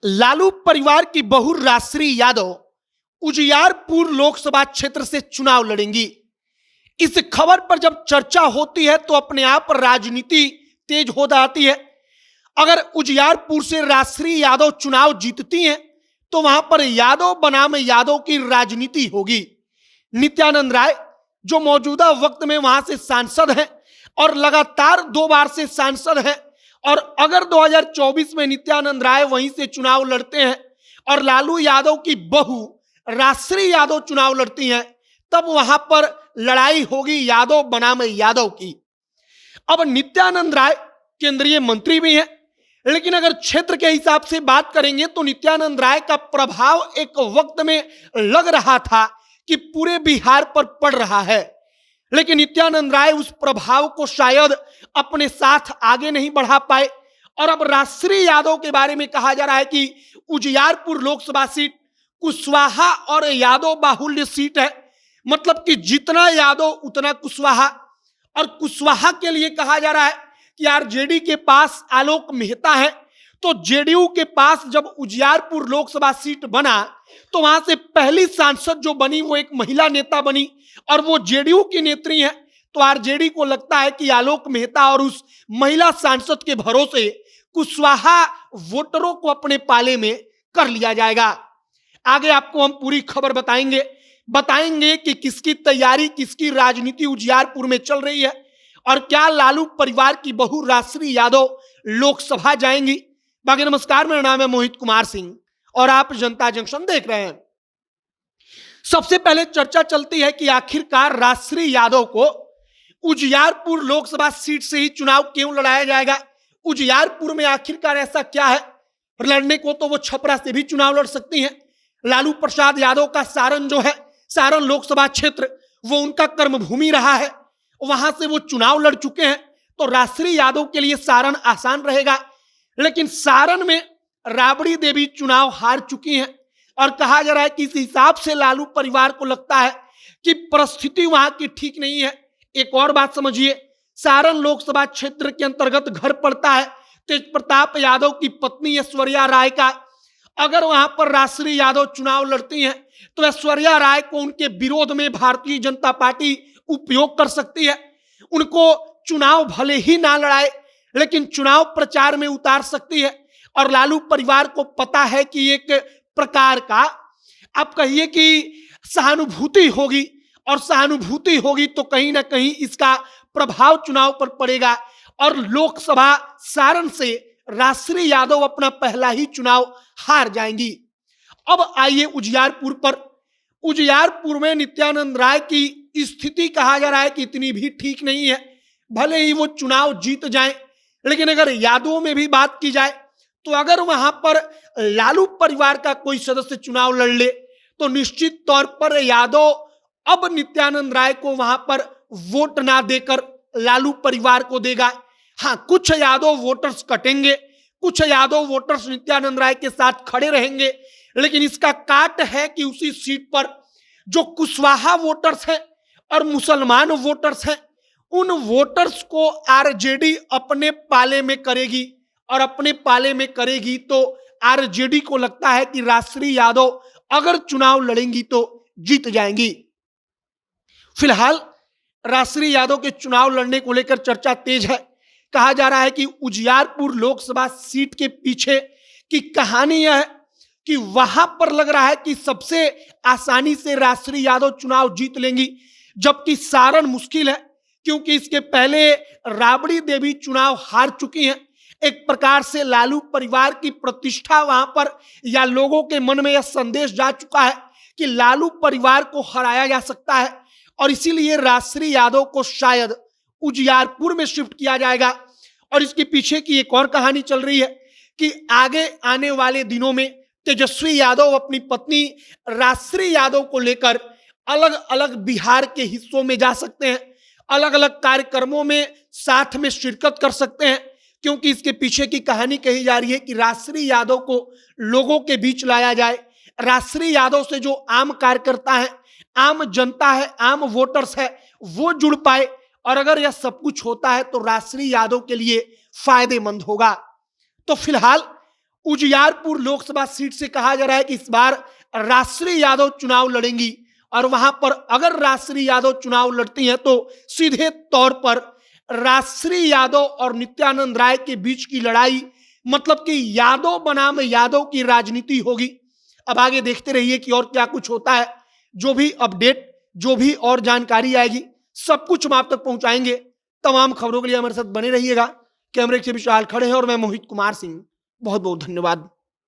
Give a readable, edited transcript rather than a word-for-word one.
लालू परिवार की बहू राश्री यादव उजियारपुर लोकसभा क्षेत्र से चुनाव लड़ेंगी। इस खबर पर जब चर्चा होती है तो अपने आप राजनीति तेज हो जाती है। अगर उजियारपुर से राश्री यादव चुनाव जीतती हैं तो वहां पर यादव बनाम यादव की राजनीति होगी। नित्यानंद राय जो मौजूदा वक्त में वहां से सांसद हैं और लगातार 2 बार से सांसद हैं, और अगर 2024 में नित्यानंद राय वहीं से चुनाव लड़ते हैं और लालू यादव की बहू राश्री यादव चुनाव लड़ती हैं, तब वहां पर लड़ाई होगी यादव बनाम यादव की। अब नित्यानंद राय केंद्रीय मंत्री भी हैं, लेकिन अगर क्षेत्र के हिसाब से बात करेंगे तो नित्यानंद राय का प्रभाव एक वक्त में लग रहा था कि पूरे बिहार पर पड़ रहा है, लेकिन नित्यानंद राय उस प्रभाव को शायद अपने साथ आगे नहीं बढ़ा पाए। और अब राश्री यादव के बारे में कहा जा रहा है कि उजियारपुर लोकसभा सीट कुशवाहा और यादव बाहुल्य सीट है, मतलब कि जितना यादव उतना कुशवाहा। और कुशवाहा के लिए कहा जा रहा है कि आरजेडी के पास आलोक मेहता है, तो जेडीयू के पास जब उजियारपुर लोकसभा सीट बना तो वहां से पहली सांसद जो बनी वो एक महिला नेता बनी और वो जेडीयू की नेत्री है। तो आरजेडी को लगता है कि आलोक मेहता और उस महिला सांसद के भरोसे कुशवाहा वोटरों को अपने पाले में कर लिया जाएगा। आगे आपको हम पूरी खबर बताएंगे कि किसकी तैयारी, किसकी राजनीति उजियारपुर में चल रही है और क्या लालू परिवार की बहू राश्री यादव लोकसभा जाएंगी। बाकी नमस्कार, मेरा नाम है मोहित कुमार सिंह और आप जनता जंक्शन देख रहे हैं। सबसे पहले चर्चा चलती है कि आखिरकार राश्री यादव को उजियारपुर लोकसभा सीट से ही चुनाव क्यों लड़ाया जाएगा। उजियारपुर में आखिरकार ऐसा क्या है लड़ने को, तो वो छपरा से भी चुनाव लड़ सकती हैं। लालू प्रसाद यादव का सारण जो है, सारण लोकसभा क्षेत्र, वो उनका कर्मभूमि रहा है, वहां से वो चुनाव लड़ चुके हैं, तो राश्री यादव के लिए सारण आसान रहेगा। लेकिन सारण में राबड़ी देवी चुनाव हार चुकी हैं और कहा जा रहा है कि इस हिसाब से लालू परिवार को लगता है कि परिस्थिति वहां की ठीक नहीं है। एक और बात समझिए, सारण लोकसभा क्षेत्र के अंतर्गत घर पड़ता है तेज प्रताप यादव की पत्नी ऐश्वर्या राय का। अगर वहां पर राश्री यादव चुनाव लड़ती हैं तो ऐश्वर्या राय को उनके विरोध में भारतीय जनता पार्टी उपयोग कर सकती है। उनको चुनाव भले ही ना लड़ाए लेकिन चुनाव प्रचार में उतार सकती है। और लालू परिवार को पता है कि एक प्रकार का आप कहिए कि सहानुभूति होगी, और सहानुभूति होगी तो कहीं ना कहीं इसका प्रभाव चुनाव पर पड़ेगा और लोकसभा सारण से राश्री यादव अपना पहला ही चुनाव हार जाएंगी। अब आइए उजियारपुर पर। उजियारपुर में नित्यानंद राय की स्थिति कहा जा रहा है कि इतनी भी ठीक नहीं है। भले ही वो चुनाव जीत जाएं, लेकिन अगर यादवों में भी बात की जाए तो अगर वहां पर लालू परिवार का कोई सदस्य चुनाव लड़ ले तो निश्चित तौर पर यादव अब नित्यानंद राय को वहां पर वोट ना देकर लालू परिवार को देगा। हाँ, कुछ यादव वोटर्स कटेंगे, कुछ यादव वोटर्स नित्यानंद राय के साथ खड़े रहेंगे, लेकिन इसका काट है कि उसी सीट पर जो कुशवाहा वोटर्स हैं और मुसलमान वोटर्स हैं, उन वोटर्स को आरजेडी अपने पाले में करेगी और अपने पाले में करेगी तो आरजेडी को लगता है कि राश्री यादव अगर चुनाव लड़ेंगी तो जीत जाएंगी। फिलहाल राश्री यादव के चुनाव लड़ने को लेकर चर्चा तेज है। कहा जा रहा है कि उजियारपुर लोकसभा सीट के पीछे की कहानी यह है कि वहां पर लग रहा है कि सबसे आसानी से राश्री यादव चुनाव जीत लेंगी, जबकि सारण मुश्किल है क्योंकि इसके पहले राबड़ी देवी चुनाव हार चुकी हैं। एक प्रकार से लालू परिवार की प्रतिष्ठा वहां पर या लोगों के मन में यह संदेश जा चुका है कि लालू परिवार को हराया जा सकता है और इसीलिए राश्री यादव को शायद उजियारपुर में शिफ्ट किया जाएगा। और इसके पीछे की एक और कहानी चल रही है कि आगे आने वाले दिनों में तेजस्वी यादव अपनी पत्नी राश्री यादव को लेकर अलग अलग बिहार के हिस्सों में जा सकते हैं, अलग अलग कार्यक्रमों में साथ में शिरकत कर सकते हैं, क्योंकि इसके पीछे की कहानी कही जा रही है कि राश्री यादव को लोगों के बीच लाया जाए। राश्री यादव से जो आम कार्यकर्ता है, आम जनता है, आम वोटर्स है, वो जुड़ पाए, और अगर यह सब कुछ होता है तो राश्री यादव के लिए फायदेमंद होगा। तो फिलहाल उजियारपुर लोकसभा सीट से कहा जा रहा है कि इस बार राजश्री यादव चुनाव लड़ेंगी और वहां पर अगर राजश्री यादव चुनाव लड़ती हैं तो सीधे तौर पर राजश्री यादव और नित्यानंद राय के बीच की लड़ाई, मतलब कि यादव बनाम यादव की राजनीति होगी। अब आगे देखते रहिए कि और क्या कुछ होता है। जो भी अपडेट, जो भी और जानकारी आएगी, सब कुछ हम आप तक पहुंचाएंगे। तमाम खबरों के लिए हमारे साथ बने रहिएगा। कैमरे के विशाल खड़े हैं और मैं मोहित कुमार सिंह। बहुत बहुत धन्यवाद।